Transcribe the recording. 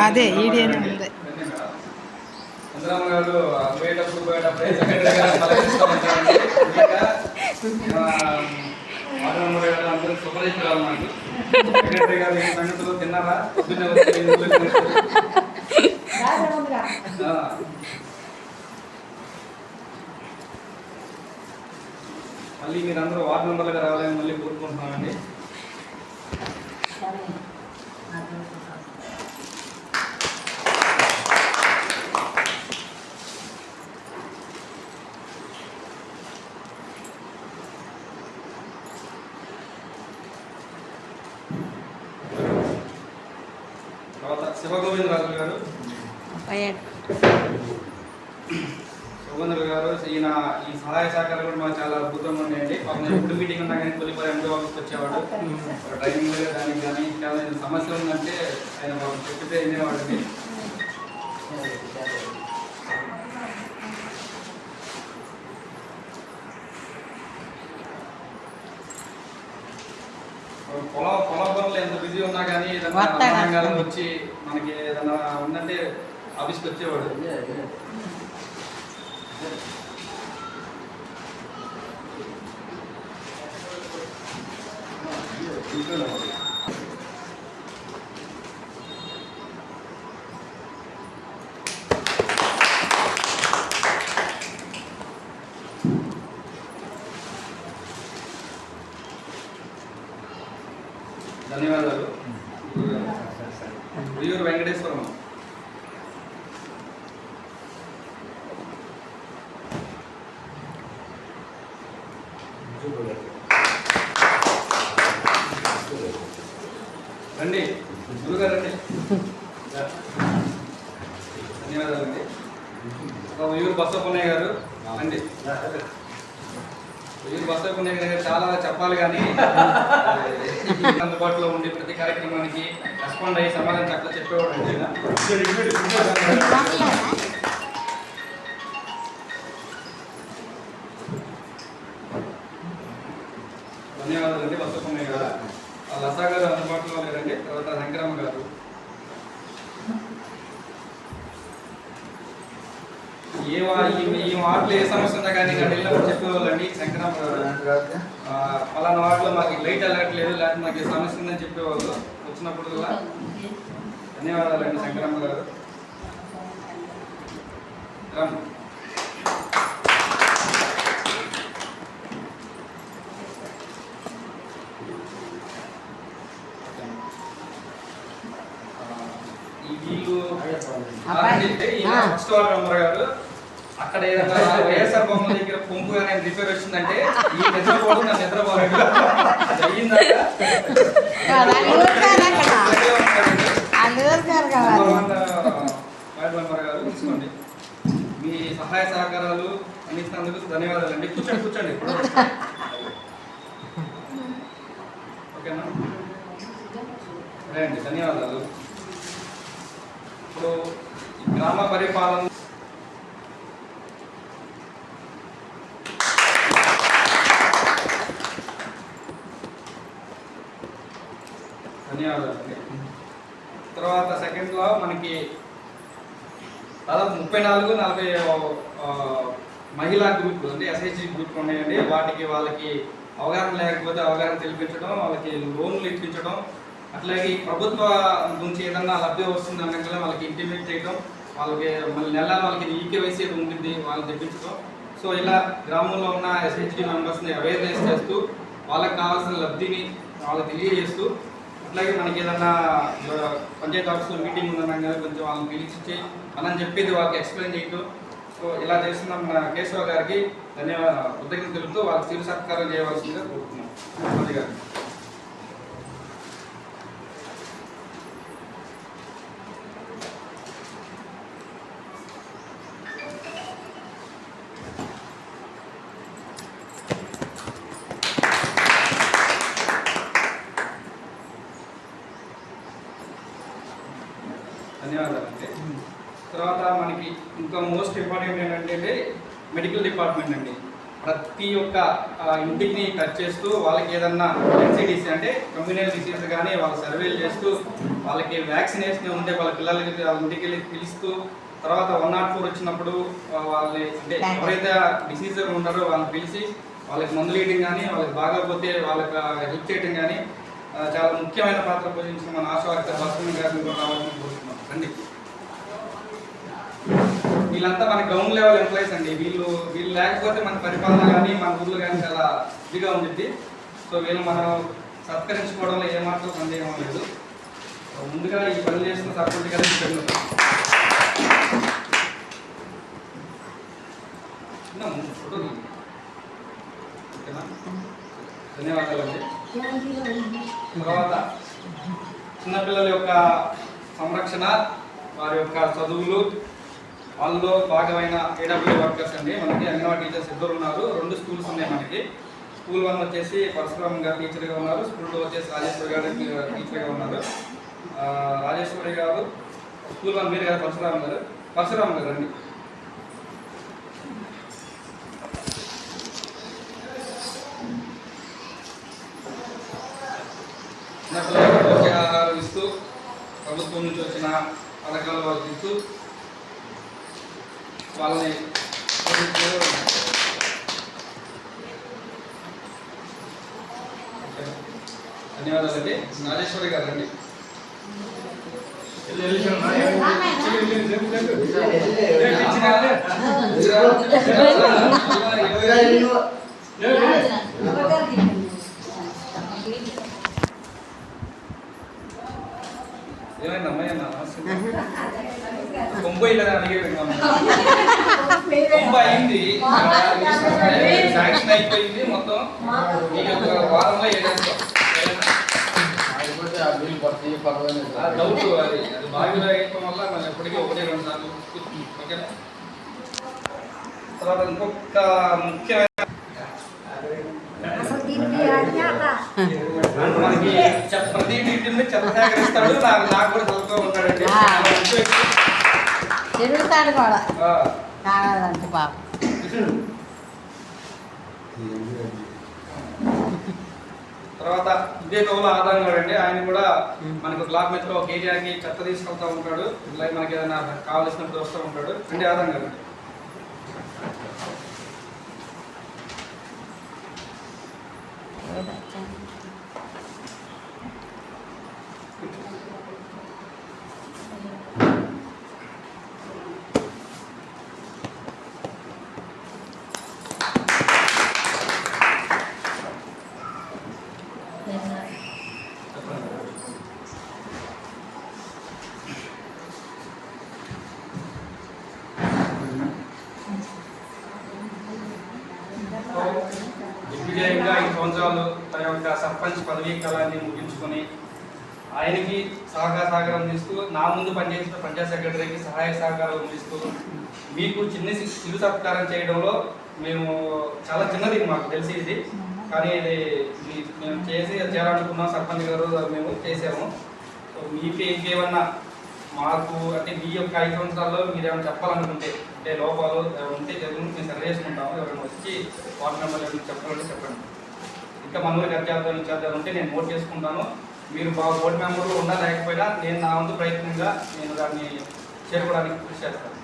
అదే ఈడేనే ఉంది. చంద్రమ్మ గారు పోయేటప్పుడు అందరూ శుభ్రజించాలి నాకు సెక్రటరీ గారు ఏ సంగతులు తిన్నారా మళ్ళీ మీరందరూ వార్డు మెంబర్లుగా రావాలని మళ్ళీ కోరుకుంటున్నామండి. తర్వాత శివగోవిందరాజు గారు శివగోవిందరాజు గారు ఈయన ఈ సహాయ సహకారాలు కూడా మాకు చాలా అద్భుతంగా ఉన్నాయండి. ఎప్పుడు మీటింగ్ ఉన్నా కానీ తొలిపరి ఎంతో ఆఫీస్కి వచ్చేవాడు. డ్రైవింగ్ దానికి కానీ చాలా సమస్య ఉందంటే ఆయన చెప్పితే వెళ్ళేవాడిని. పొలం పనులు ఎంత బిజీ ఉన్నా కానీ ఏదైనా వచ్చి మనకి ఏదైనా ఉందంటే ఆఫీస్కి వచ్చేవాడు. ధన్యవాదాలు. ఉయ్యూరు వెంకటేశ్వరం రండి, గురుగారు రండి. ధన్యవాదాలండి. ఉయ్యూరు బసవపున్నయ్య గారు రండి. ఉయ్యూరు బసవపున్నయ్య గారు చాలా చెప్పాలి కానీ అందుబాటులో ఉండి ప్రతి కార్యక్రమానికి రెస్పాండ్ అయ్యి సమాధానం చక్కగా చెప్పేవాడు. ధన్యవాదాలండి. బసవపున్నయ్య గారు. లతా గారు అందుబాటులో లేరండి. తర్వాత శంకరమ్మ గారు. ఈ వార్డులో ఏ సమస్య ఉన్నా కానీ వెళ్ళినప్పుడు చెప్పేవాళ్ళండి. శంకరమ్మ గారు పలానా వార్డులో మాకు లైట్ అలర్ట్ లేదు, లేకపోతే మాకు ఏ సమస్య ఉందని చెప్పేవాళ్ళు వచ్చినప్పుడు. ధన్యవాదాలండి శంకరమ్మ గారు. ఫస్ట్ వార్డు మెంబర్ గారు అక్కడ ఏదైనా వైఎస్ఆర్ బొమ్మ దగ్గర పంపు కానీ రిపేర్ వచ్చిందంటే ఈ నిద్రపోవడం నా నిద్రపోలేదు వార్డు మెంబర్ గారు తీసుకోండి. మీ సహాయ సహకారాలు అందిస్తున్నందుకు ధన్యవాదాలండి. కూర్చోండి కూర్చోండి. ఓకేనా? రండి. ధన్యవాదాలు. ఇప్పుడు గ్రామ పరిపాలన ధన్యవాదాలు. తర్వాత సెకండ్లో మనకి దాదాపు 34-40 మహిళా గ్రూప్ అంటే ఎస్హెచ్జి గ్రూప్ ఉన్నాయండి. వాటికి వాళ్ళకి అవగాహన లేకపోతే అవగాహన తెలిపించడం, వాళ్ళకి లోన్లు ఇప్పించడం, అట్లాగే ప్రభుత్వ నుంచి ఏదన్నా లబ్ధి వస్తుంది అన్నట్లే వాళ్ళకి ఇంటిమేట్ చేయడం, వాళ్ళకి మళ్ళీ నెల వాళ్ళకి ఈకేవైసీ ఉంటుంది వాళ్ళని తెప్పించడం. సో ఇలా గ్రామంలో ఉన్న ఎస్హెచ్డి మెంబర్స్ని అవేర్నెస్ చేస్తూ వాళ్ళకి కావాల్సిన లబ్ధిని వాళ్ళకి తెలియజేస్తూ, అట్లాగే మనకి ఏదన్నా పంచాయతీ ఆఫీస్లో మీటింగ్ ఉందన్నా కానీ కొంచెం వాళ్ళని పిలిచి మనం చెప్పేది వాళ్ళకి ఎక్స్ప్లెయిన్ చేయటం. సో ఇలా చేస్తున్న మన కేశవ గారికి కృతజ్ఞతలు తెలుపుతూ వాళ్ళకి చిరు సత్కారం చేయవలసిందిగా కోరుతున్నాం. అది గారు ధన్యవాదాలండి. తర్వాత మనకి ఇంకా మోస్ట్ ఇంపార్టెంట్ ఏంటంటే మెడికల్ డిపార్ట్మెంట్ అండి. ప్రతి ఒక్క ఇంటిని టచ్ చేస్తూ వాళ్ళకి ఏదన్నా ఎన్సిడిసి అంటే కమ్యూనల్ డిసీజ్ కానీ వాళ్ళ సర్వేలు చేస్తూ వాళ్ళకి వ్యాక్సినేషన్ ఉంటే వాళ్ళ పిల్లలకి వాళ్ళ ఇంటికి వెళ్ళి పిలుస్తూ తర్వాత 104 వచ్చినప్పుడు వాళ్ళని అంటే ఎవరైతే డిసీజ్ ఉన్నారో వాళ్ళని పిలిచి వాళ్ళకి మందులు వేయడం కానీ వాళ్ళకి బాగోకపోతే వాళ్ళకి హెల్ప్ చేయడం కానీ చాలా ముఖ్యమైన పాత్ర పోషించిన మన ఆశా వర్కర్ బస్సు గారిని కూడా రావాలని కోరుతున్నాం. రండి. వీళ్ళంతా మన గ్రౌండ్ లెవెల్ ఎంప్లాయీస్ అండి. వీళ్ళు లేకపోతే మన పరిపాలన కానీ మన ఊళ్ళో కానీ చాలా ఇదిగా ఉంటుంది. సో వీళ్ళు మనం సత్కరించుకోవడంలో ఏమాత్రం సందేహం లేదు. ముందుగా ఈ పని చేసిన సర్పంచ్ గారికి ధన్యవాదాలండి. తర్వాత చిన్నపిల్లల యొక్క సంరక్షణ, వారి యొక్క చదువులు, వాళ్ళలో భాగమైన ఏడబ్ల్యూ వర్కర్స్ అండి. మనకి అంగన్వాడీ టీచర్స్ ఇద్దరు ఉన్నారు. 2 స్కూల్స్ ఉన్నాయి మనకి. స్కూల్ 1 వచ్చేసి పరశురామ్ గారు టీచర్గా ఉన్నారు. స్కూల్ 2 వచ్చేసి రాజేశ్వరి గారు టీచర్గా ఉన్నారు. రాజేశ్వరి గారు స్కూల్ 1 మీరు గారు పరశురామ్ గారు అండి. చిన్నపిల్లలకు పోషకాహారం ఇస్తూ ప్రభుత్వం నుంచి వచ్చిన పథకాలు వాళ్ళకి ఇస్తూ వాళ్ళని ధన్యవాదాలండి. రాజేశ్వరి గారు అండి. ఏమైంది అమ్మాయి అన్న కొంబై లేదా అడిగే కొంబ అయింది, శాంక్షన్ అయిపోయింది మొత్తం. ఈ యొక్క వారంలో ఏడేస్తాం డౌట్ అది బాగా అయిపోవడం వల్ల మనం ఎప్పటికీ 1-2 సార్లు ఓకేనా. తర్వాత ఇంకొక ముఖ్యమైన మనకి ప్రతి ఇంటిని చెత్త సేకరిస్తాడు. నాకు కూడా చదువుతూ ఉంటాడండి. తిరుగుతాడు కూడా కావాలంటే పాప. తర్వాత ఇదే తోల ఆదాయం అండి. ఆయన కూడా మనకు బ్లాక్ మెట్లో ఒక ఏరియాకి చెత్త తీసుకెళ్తూ ఉంటాడు. ఇలా మనకి ఏదైనా కావాల్సినప్పుడు వస్తూ ఉంటాడు. అంటే ఆదాయం గారు దిగ్విజయంగా 5 సంవత్సరాలు తన యొక్క సర్పంచ్ పదవీ కాలాన్ని ముగించుకొని ఆయనకి సహకారం అందిస్తూ నా ముందు పనిచేసిన పంచాయత్ సెక్రటరీకి సహాయ సహకారం అందిస్తూ మీకు చిరు సత్కారం చేయడంలో మేము చాలా చిన్నది మాకు తెలిసి ఇది, కానీ ఇది మేము చేయాలనుకున్నాం. సర్పంచ్ గారు మేము చేసాము. సో మీకు ఇంకేమన్నా మాకు అంటే మీ యొక్క 5 సంవత్సరాల్లో మీరు ఏమైనా చెప్పాలనుకుంటే అంటే లోపాలు ఉంటే జరుగుతుంది మేము సరి చేసుకుంటాము. ఎవరైనా వచ్చి వార్డు మెంబర్లు ఏమైనా చెప్పాలంటే చెప్పండి. ఇంకా మన ఊరికి అత్యాధులు ఉంటే నేను నోట్ చేసుకుంటాను. మీరు బోర్డు మెంబర్లు ఉన్నా లేకపోయినా నేను నా వంతు ప్రయత్నంగా నేను దాన్ని చేరుకోవడానికి కృషి చేస్తాను.